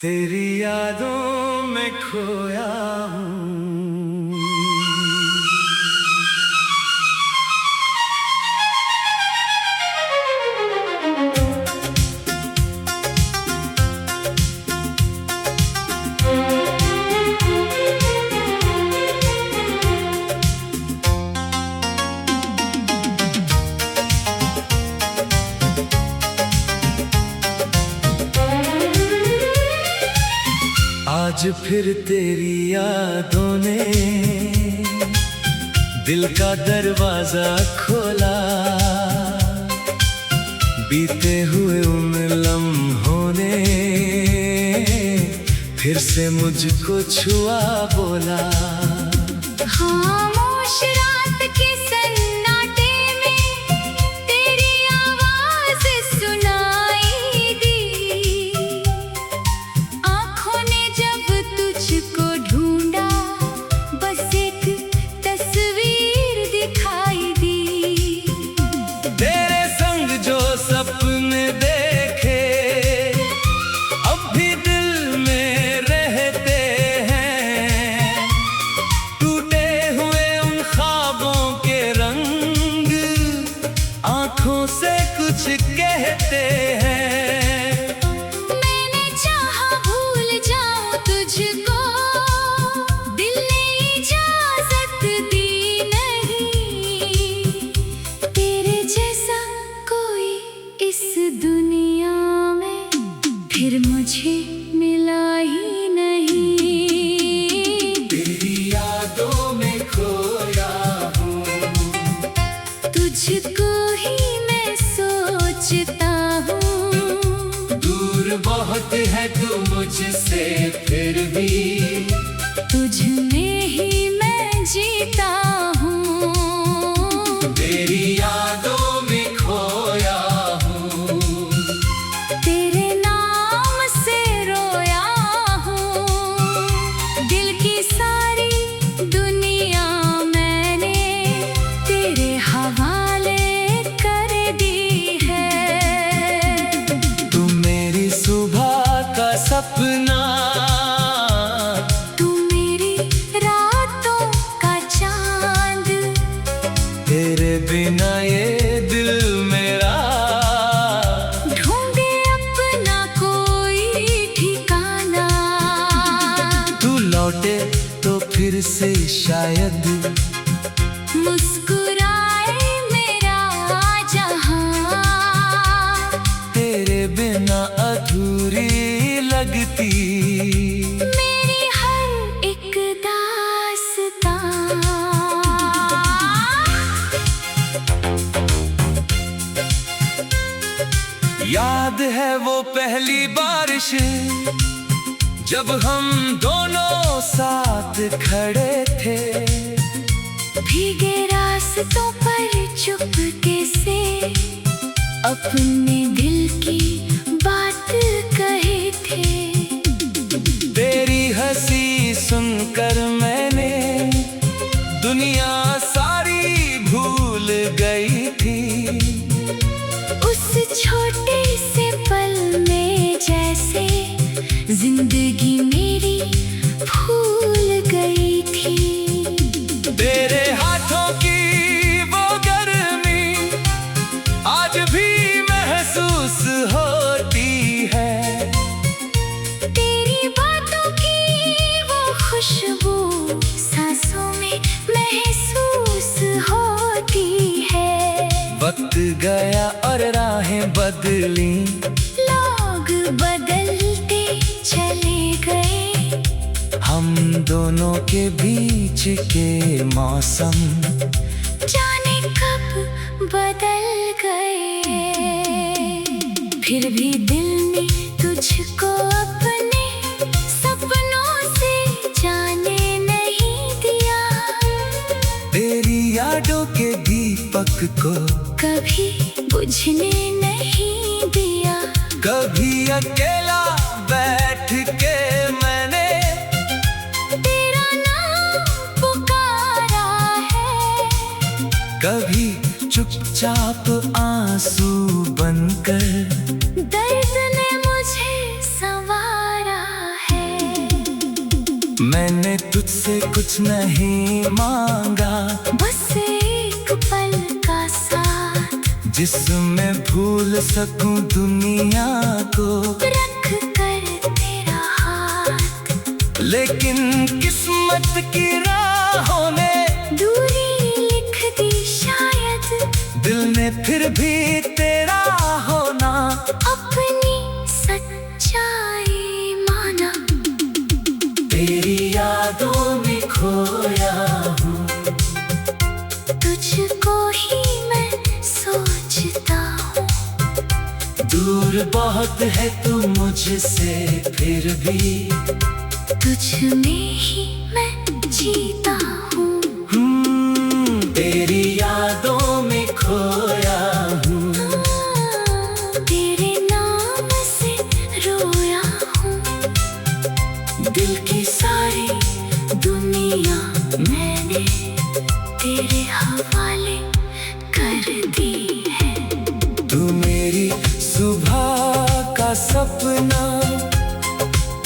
तेरी यादों में खोया हूँ। आज फिर तेरी यादों ने दिल का दरवाजा खोला। बीते हुए उन लम्हों ने फिर से मुझको छुआ बोला। खामोश रात के सन्नाटे में तेरी आवाज सुनाई दी। आँखों ने जब तुझको ढूंढा बस एक तस्वीर दिखाई दी। तेरे संग जो सपने देखे अब भी दिल में रहते हैं। टूटे हुए उन ख्वाबों के रंग आँखों से कुछ कहते हैं। मैंने चाहा भूल जाऊं तुझको, दिल ने इजाजत दी नहीं। तेरे जैसा कोई इस दुनिया में फिर मुझे मिला ही नहीं। तेरी यादों में खोया हूँ। तुझको ही मैं सोचता हूँ। दूर बहुत है तू मुझसे फिर भी तुझ में ही मैं जीता हूँ। तेरी यादों में खोया हूँ। तेरे नाम से रोया हूँ। दिल की सारी दुनिया मैंने तेरे हवाले कर दी है। तू मेरी सुबह का सपना, तू मेरी रातों का चांद। तेरे बिना ये दिल मेरा ढूंढे अपना कोई ठिकाना। तू लौटे तो फिर से शायद मुस्कुराए मेरा जहां। तेरे बिना अधूरी लगती मेरी हर एक दास्तां। याद है वो पहली बारिश जब हम दोनों साथ खड़े थे। भीगे रास्तों पर चुपके से अपने दिल की बात कहे थे। तेरी हंसी सुनकर मैंने दुनिया सारी भूल गई थी। उस छोटे से पल में जैसे जिंदगी मेरी भूल गई थी। तेरे हाथों की वो गर्मी आज भी महसूस होती है। तेरी बातों की वो खुशबू सांसों में महसूस होती है। वक्त गया और राहें बदली, लोग बदलते चले गए। हम दोनों के बीच के मौसम जाने कब बदल गए। फिर भी दिल ने तुझको अपने सपनों से जाने नहीं दिया। तेरी यादों के दीपक को कभी बुझने नहीं दिया। कभी अकेला बैठ के मैंने तेरा नाम पुकारा है। कभी चुपचाप आंसू बनकर दर्द ने मुझे संवारा मैंने तुझसे कुछ नहीं मांगा, बस एक पल का साथ, जिसमें भूल सकूं दुनिया को, रख कर तेरा हाथ। लेकिन किस्मत की राहों ने दूरी लिख दी शायद, दिल ने फिर भी तेरा होना अपनी सच्चाई माना। तेरी यादों में खोया हूँ, तुझको ही मैं सोचता हूँ। दूर बहुत है तू मुझसे, फिर भी तुझ में ही मैं जीता हूँ। तेरी यादों में खोया हूँ, तेरे नाम से रोया हूँ। दिल की सारी दुनिया मैंने तेरे हवाले कर दी है। तू मेरी सुबह का सपना,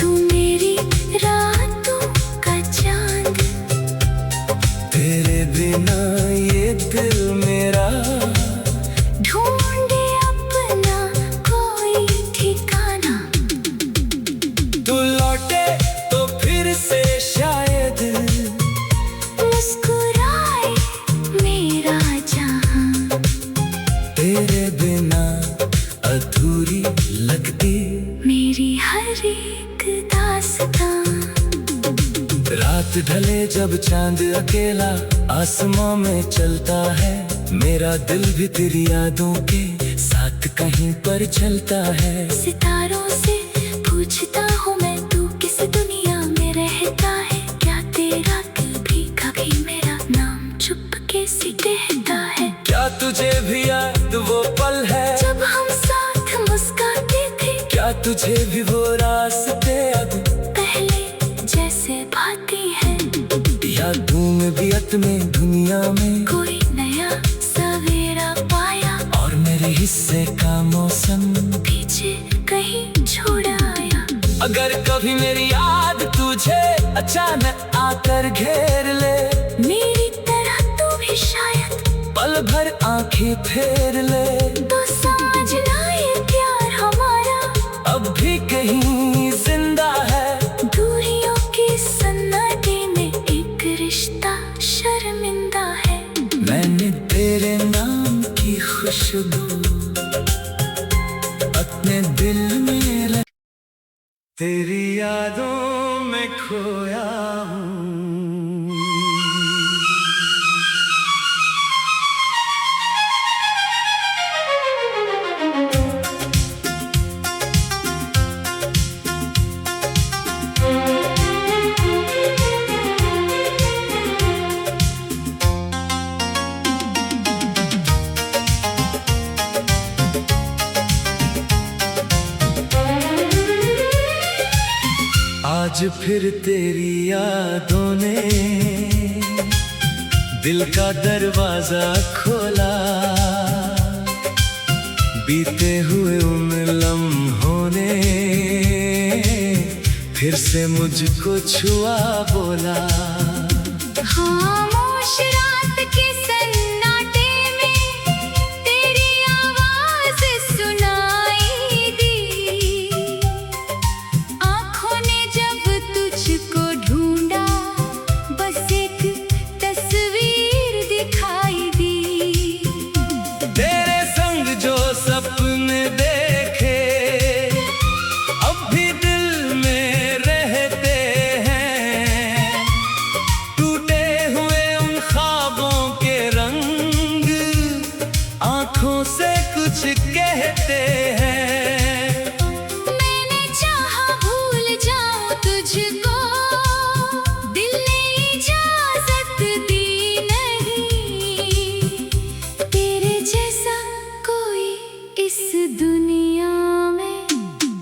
तू मेरी रातों का चांद, तेरे बिना ये दिल मेरा ढूंढे अपना कोई ठिकाना। तू लौटे तो फिर से शायद मुस्कुराए मेरा जहां, तेरे बिना अधूरी लगती मेरी हर एक दास्तां। रात ढले जब चांद अकेला आसमां में चलता है, मेरा दिल भी तेरी यादों के साथ कहीं पर चलता है। सितारों से पूछता हूँ मैं, तू किस दुनिया में रहता है? क्या तेरा दिल भी कभी मेरा नाम चुपके से कहता है? क्या तुझे भी याद वो पल है जब हम साथ मुस्कुराते थे? क्या तुझे भी वो रास्ते अब पहले जैसे भाती है? या धूम बियत में दुनिया में कोई नया सवेरा पाया, और मेरे हिस्से का मौसम पीछे कहीं छोड़ आया। अगर कभी मेरी याद तुझे अचानक आकर घेर ले, मेरी तरह तू भी शायद पल भर आंखें फेर ले, तो समझना ये प्यार हमारा अब भी कहीं जिंदा है। दूरियों की सन्नाटे में एक रिश्ता शर्मिंदा है। मैंने तेरे नाम की खुशबू अपने दिल में तेरी यादों में खोया हूँ। आज फिर तेरी यादों ने दिल का दरवाजा खोला, बीते हुए उन लम्हों ने फिर से मुझको छुआ बोला। खामोश रात के सन्नाटे में तेरी आवाज सुनाई दी। आँखों ने जब तुझको ढूंढा, बस एक तस्वीर दिखाई दी। तेरे संग जो सपने देखे अब भी दिल में रहते हैं, टूटे हुए उन ख्वाबों के रंग आंखों से कुछ कहते हैं। मैंने चाहा भूल जाऊं तुझको, दिल ने इजाजत दी नहीं। तेरे जैसा कोई इस दुनिया में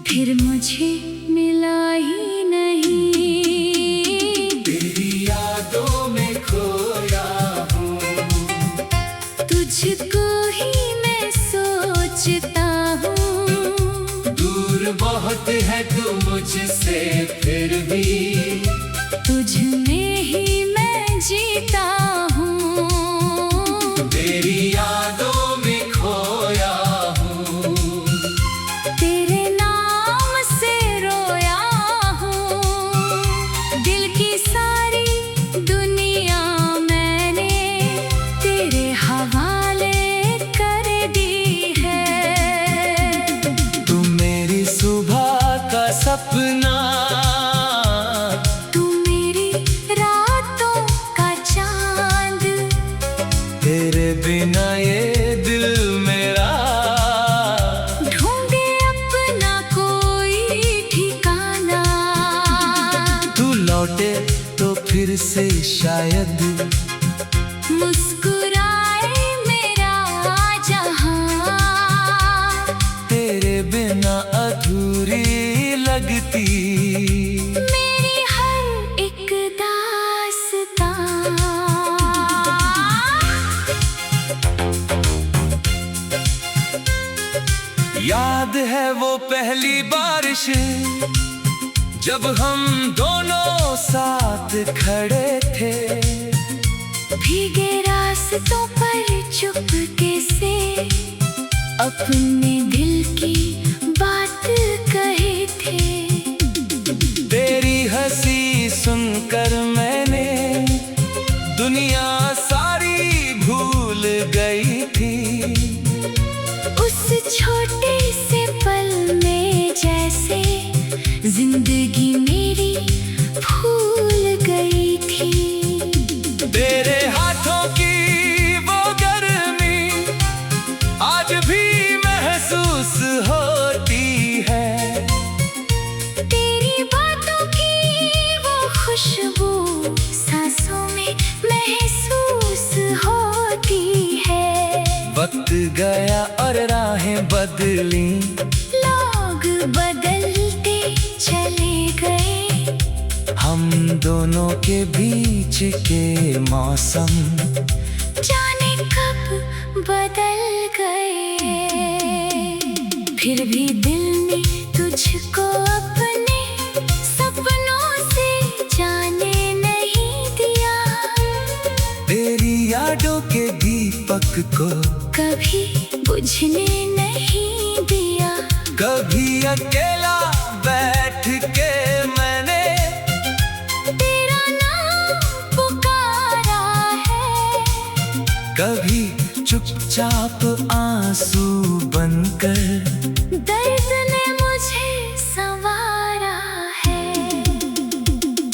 फिर मुझे मिला ही नहीं। तेरी यादों में खोया हूँ, तुझको ही मैं सोचता हूँ। दूर बहुत है तू मुझसे, फिर भी तुझ में ही मैं जीता हूँ, तेरी यादों में खोया हूँ, तेरे नाम से रोया हूँ। दिल की सारी दुनिया मैंने तेरे हवाले कर दी है। तू मेरी सुबह का सपना, तू मेरी रातों का चांद, तेरे बिना ये दिल मेरा ढूंढे अपना कोई ठिकाना। तू लौटे तो फिर से शायद मुस्कुराए मेरा जहां, तेरे बिना अधूरी लगती मेरी हर एक दास्तां। याद है वो पहली बारिश जब हम दोनों साथ खड़े थे, भीगे रास्तों पर चुपके से अपने दिल की बात कहे थे। तेरी हंसी सुनकर मैंने दुनिया सारी भूल गई थी। उस छोटे से पल में जैसे जिंदगी मेरी भूल गई थी। तेरे हाथों की वो गर्मी आज भी महसूस होती है, तेरी बातों की वो खुशबू सांसों में महसूस होती है। वक्त गया और राहें बदली, लोग बदलते चले गए, हम दोनों के बीच के मौसम जाने कब बदल गए। फिर भी दिल ने तुझको अपने सपनों से जाने नहीं दिया। तेरी यादों के दीपक को कभी बुझने नहीं दिया। कभी अकेला बैठ के मैंने तेरा नाम पुकारा है, कभी चुपचाप आंसू बनकर दर्द ने मुझे संवारा है।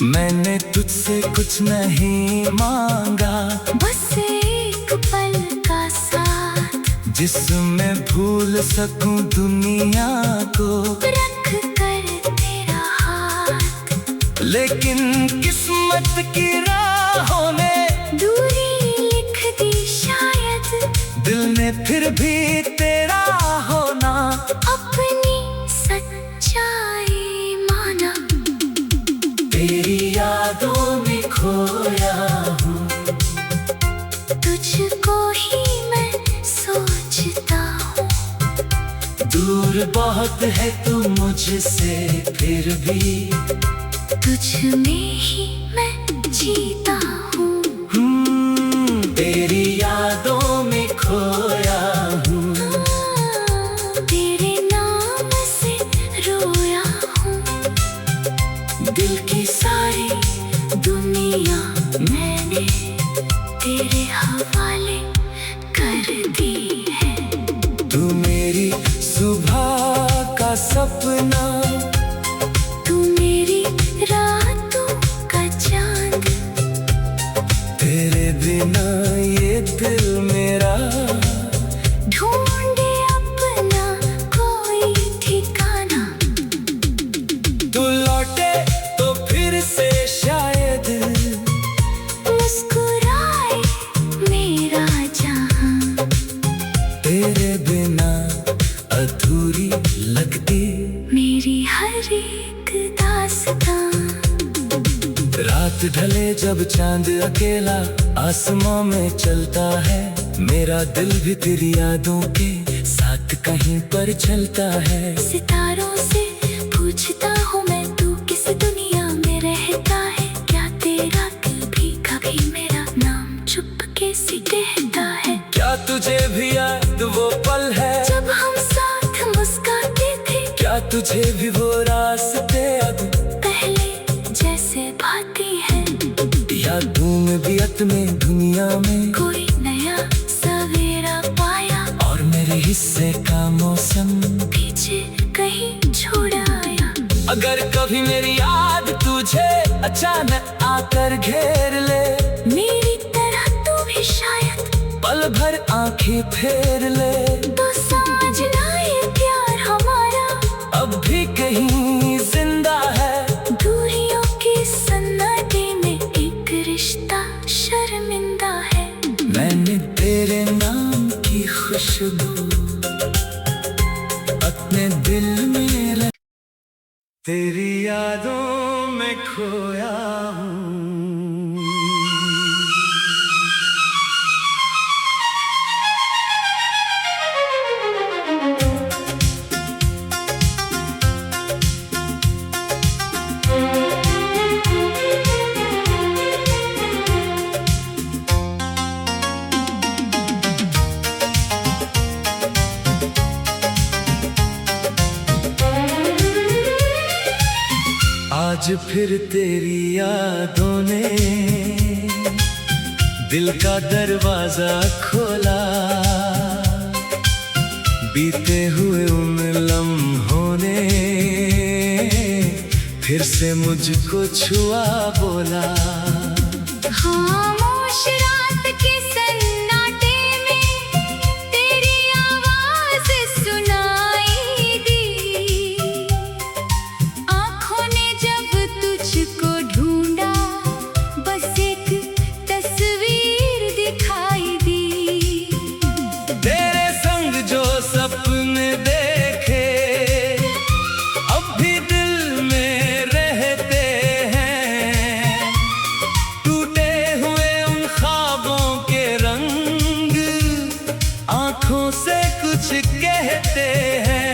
मैंने तुझसे कुछ नहीं मांगा, बस एक पल का साथ, जिसमें भूल सकूं दुनिया को, रख कर तेरा हाथ। लेकिन किस्मत की राहों ने दूरी लिख दी शायद, दिल ने फिर भी तेरा होना अपनी सच्चाई माना। तेरी यादों में खोया हूँ, तुझको ही मैं सोचता हूँ। दूर बहुत है तू मुझसे फिर भी तुझ में ही मैं जीता हूँ। तेरी यादों में खोया हूँ, तेरे नाम से रोया हूँ। दिल की सारी दुनिया मैंने तेरे हवाले कर दी है। तू मेरी सुबह का सपना, तू मेरी रातों का चांद, तेरे बिना ये दिल मेरा ढूंढे अपना कोई ठिकाना। तू लौटे तो फिर से शायद मुस्कुराए मेरा जहां, तेरे बिना अधूरी लगती मेरी हर एक दास्तां। रात ढले जब चांद अकेला आसमां में चलता है, मेरा दिल भी तेरी यादों के साथ कहीं पर चलता है। सितारों से पूछता हूँ मैं, तू किस दुनिया में रहता है। तुझे भी वो रास्ते अब पहले जैसे भाती है। यादों में बियत में दुनिया में कोई नया सवेरा पाया, और मेरे हिस्से का मौसम पीछे कहीं छोड़ आया। अगर कभी मेरी याद तुझे अचानक आकर घेर ले, मेरी तरह तू भी शायद पल भर आंखें फेर ले, तो समझना ये प्यार हमारा अब भी कहीं जिंदा है। दूरियों की सन्नाटे में एक रिश्ता शर्मिंदा है। मैंने तेरे नाम की खुशबू अपने दिल में रख, तेरी यादों में खोया हूँ। आज फिर तेरी यादों ने दिल का दरवाजा खोला, बीते हुए उन लम्हों ने फिर से मुझको छुआ बोला। खामोश रात के सन्नाटे में तेरी आवाज सुनाई दी। आँखों ने जब तुझको ढूंढा, बस एक तस्वीर दिखाई दी। तेरे संग जो सपने देखे अब भी दिल में रहते हैं, टूटे हुए उन ख्वाबों के रंग आंखों से कुछ कहते हैं।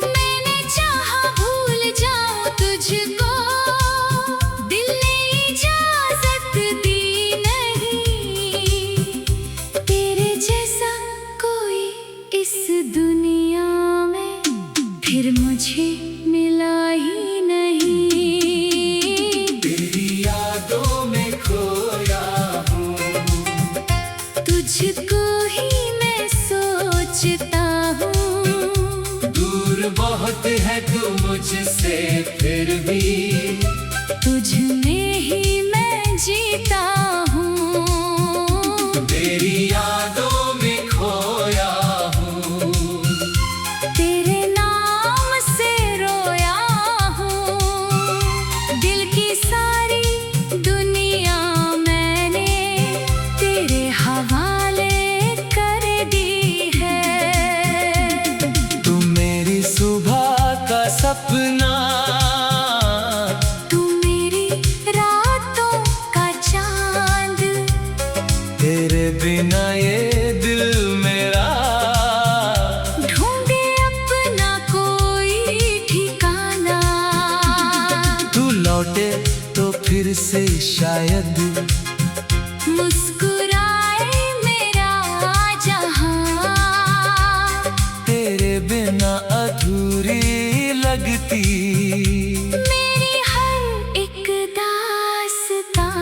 मैंने चाहा भूल जाऊं तुझको, दिल ने इजाजत दी नहीं। तेरे जैसा कोई इस दुनिया में फिर मुझे मिला ही नहीं। तेरी यादों में खोया हूँ, तुझको ही मैं सोचता हूँ। दूर बहुत है तू मुझसे फिर भी तुझ में ही मैं जीता हूँ। तेरी यादों में खोया हूँ। तेरे नाम से रोया हूँ। दिल की सारी दुनिया मैंने तेरे हवाले कर दी है। तू मेरी सुबह का सपना, तू मेरी रातों का चांद, तेरे बिना ये दिल मेरा ढूंढे अपना कोई ठिकाना। तू लौटे तो फिर से शायद मुस्कुराए मेरा जहां, तेरे बिना अधूरी लगती मेरी हर एक दास्तां।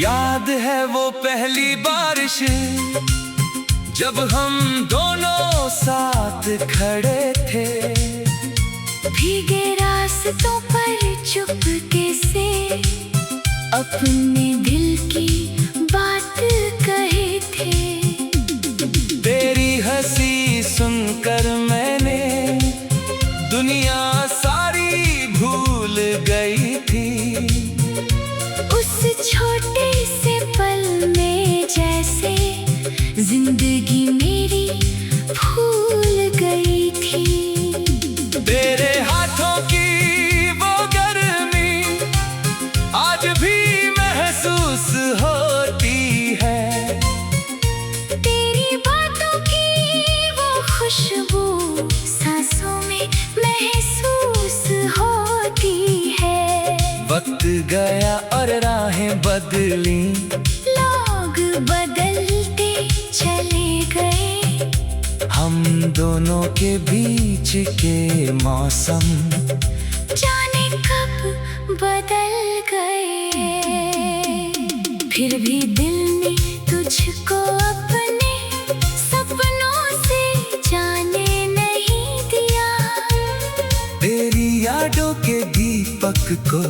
याद है वो पहली बारिश जब हम दोनों साथ खड़े थे, भीगे रास्तों पर चुपके से अपने दिल की बात कहे थे। तेरी हंसी सुनकर मैंने दुनिया सारी भूल गई थी। उस छोटे से पल में जैसे जिंदगी मेरी भूल गई थी। तेरे हाथों की वो गर्मी आज भी महसूस होती है, तेरी बातों की वो खुशबू सांसों में महसूस होती है। वक्त गया और राहें बदली, लोग बदल हम दोनों के बीच के मौसम जाने कब बदल गए, फिर भी दिल ने तुझको अपने सपनों से जाने नहीं दिया। तेरी यादों के दीपक को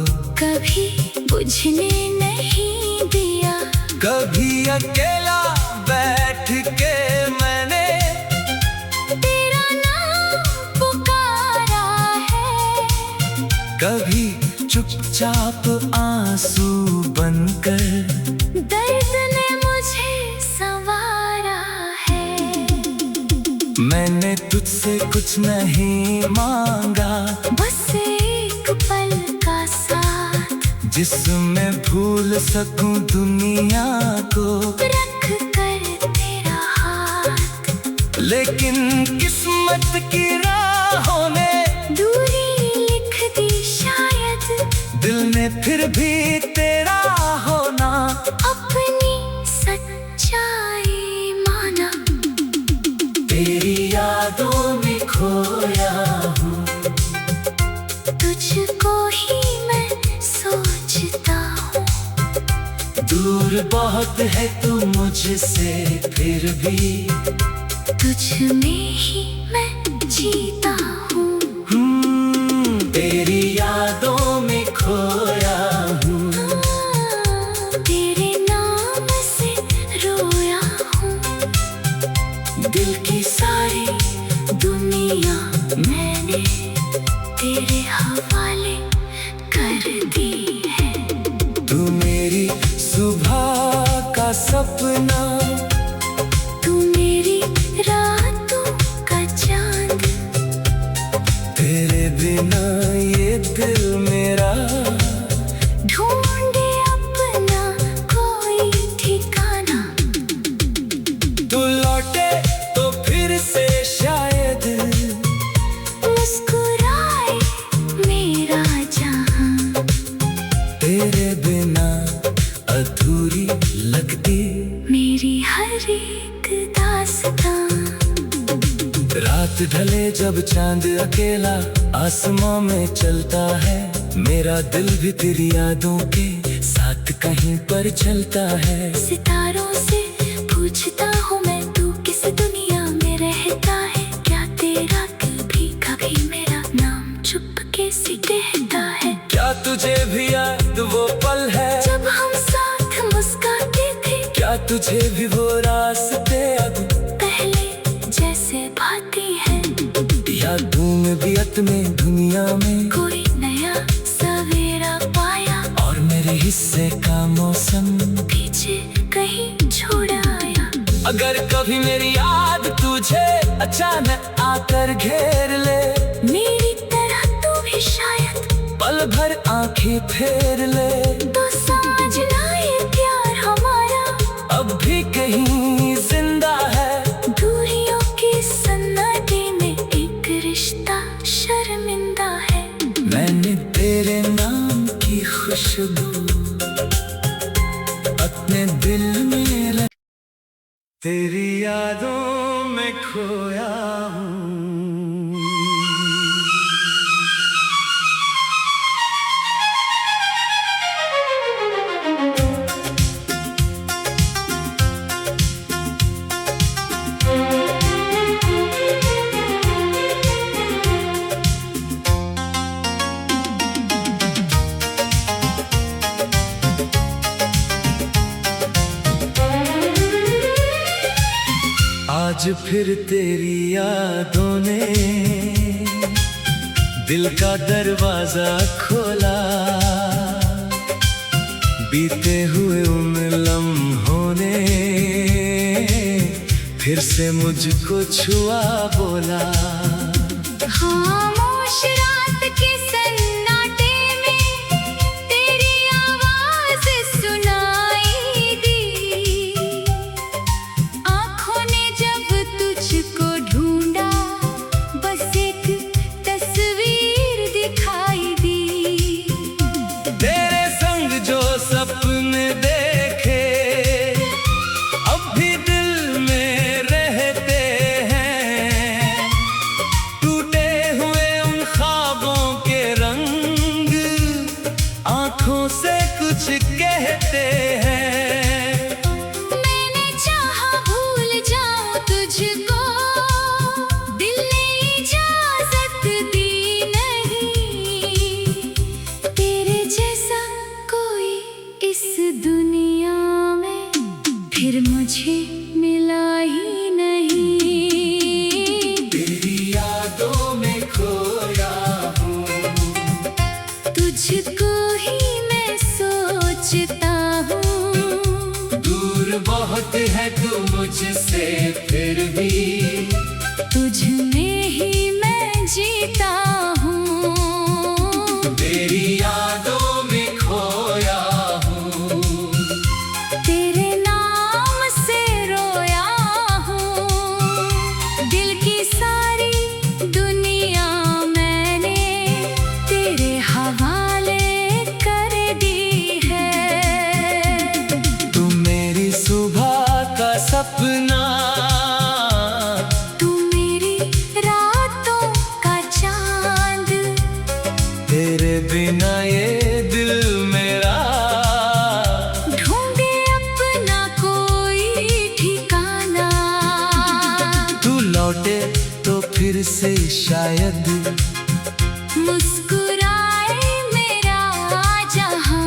कभी बुझने नहीं दिया। कभी अकेला बैठ के मैंने तेरा नाम पुकारा है, कभी चुपचाप आंसू बनकर दर्द ने मुझे संवारा है। मैंने तुझसे कुछ नहीं मांगा, बस एक पल का साथ, जिसमें भूल सकूं दुनिया को रख कर तेरा हाथ। लेकिन किस्मत की राहों ने दूरी लिख दी शायद, दिल ने फिर भी तेरा होना अपनी सच्चाई माना। तेरी यादों में खोया हूँ, तुझको ही मैं सोचता हूँ। दूर बहुत है तू मुझसे, फिर भी तुझ में ही मैं जीता हूँ। तेरी यादों में खोया हूँ, तेरे नाम से रोया हूँ। दिल की सारी दुनिया मैंने तेरे हवाले कर दी है। तू मेरी सुबह का सपना, तू मेरी रातों का चांद, तेरे बिना ये दिल मेरा ढूंढे अपना कोई ठिकाना। तू लौटे तो फिर से शायद मुस्कुराए मेरा जहां, तेरे बिना अधूरी लगती मेरी हर एक दास्तां। रात ढले जब चांद अकेला आसमां में चलता है, मेरा दिल भी तेरी यादों के साथ कहीं पर चलता है। सितारों से पूछता हूँ मैं, तू किस दुनिया में रहता है? क्या तेरा कभी कभी मेरा नाम चुपके से कहता है? क्या तुझे भी याद वो पल है जब हम साथ मुस्कुराते थे? क्या तुझे भी वो रास्ते अब पहले जैसे भाती है? या धूम बियत में दुनिया में कोई नया सवेरा पाया, और मेरे हिस्से का मौसम पीछे कहीं छोड़ आया। अगर कभी मेरी याद तुझे अचानक आकर घेर ले, मेरी तरह तू भी शायद पल भर आंखें फेर ले, तो समझना ये प्यार हमारा अब भी कहीं जिंदा है। दूरियों के सन्नाटे में एक रिश्ता शर्मिंदा है। मैंने तेरे नाम की खुशबू अपने दिल में रख, तेरी यादों में खोया हूँ। आज फिर तेरी यादों ने दिल का दरवाजा खोला, बीते हुए उन लम्हों ने फिर से मुझको छुआ बोला। खामोश रात के सन्नाटे में तेरी आवाज सुनाई दी। आँखों ने जब तुझको ढूंढा, बस एक तस्वीर दिखाई दी। तेरे संग जो सपने देखे अब भी दिल में रहते हैं, फिर से शायद मुस्कुराए मेरा जहां,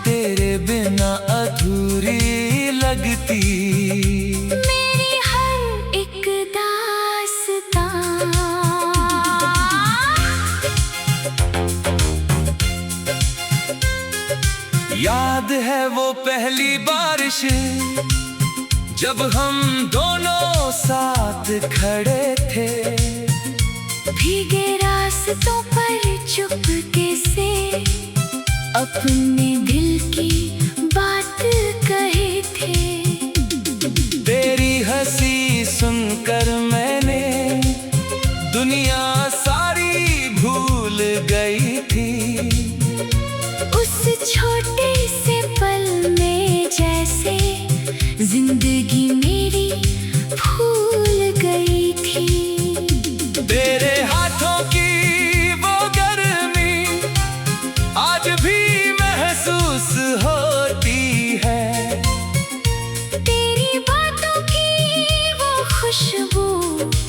तेरे बिना अधूरी लगती मेरी हर एक दास्तां। याद है वो पहली बारिश जब हम दोनों साथ खड़े थे, भीगे रास्तों पर चुपके से अपने दिल की बात कहे थे। तेरी हंसी सुनकर मैंने दुनिया सारी भूल गई थी। उस छोटे से पल में जैसे जिंदगी मेरी भूल गई थी। तेरे हाथों की वो गर्मी आज भी महसूस होती है, तेरी बातों की वो खुशबू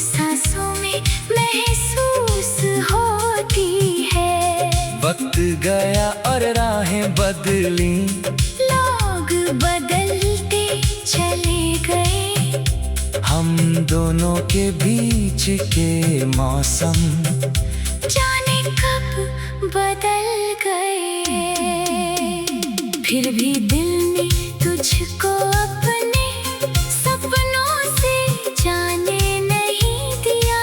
सांसों में महसूस होती है। वक्त गया और राहें बदली, लोग बदलते चले गए, हम दोनों के बीच के मौसम जाने कब बदल गए। फिर भी दिल ने तुझको अपने सपनों से जाने नहीं दिया।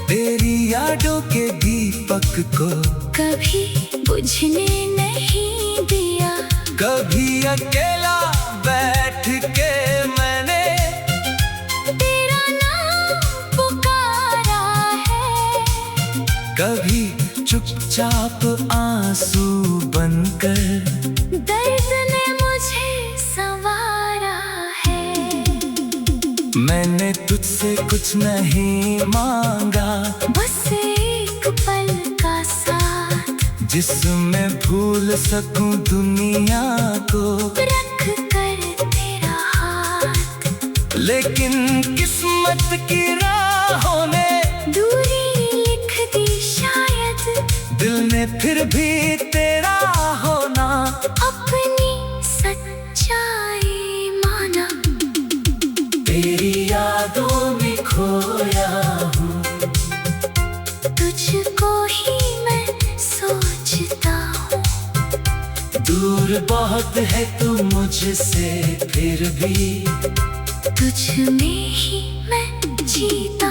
तेरी यादों के दीपक को कभी बुझने नहीं दिया। कभी अकेला बैठ के मैंने तेरा नाम पुकारा है, कभी चुपचाप आंसू बनकर दर्द ने मुझे संवारा है। मैंने तुझसे कुछ नहीं मांगा, बस एक पल का साथ, जिसमें भूल सकूं दुनिया को, रख कर तेरा हाथ। लेकिन किस्मत की राहों ने दूरी लिख दी शायद, दिल ने फिर भी तेरा होना अपनी सच्चाई माना। तेरी यादों में खोया हूँ, तुझको ही मैं सोचता हूँ। दूर बहुत है तू मुझसे, फिर भी तुझ में ही मैं जीता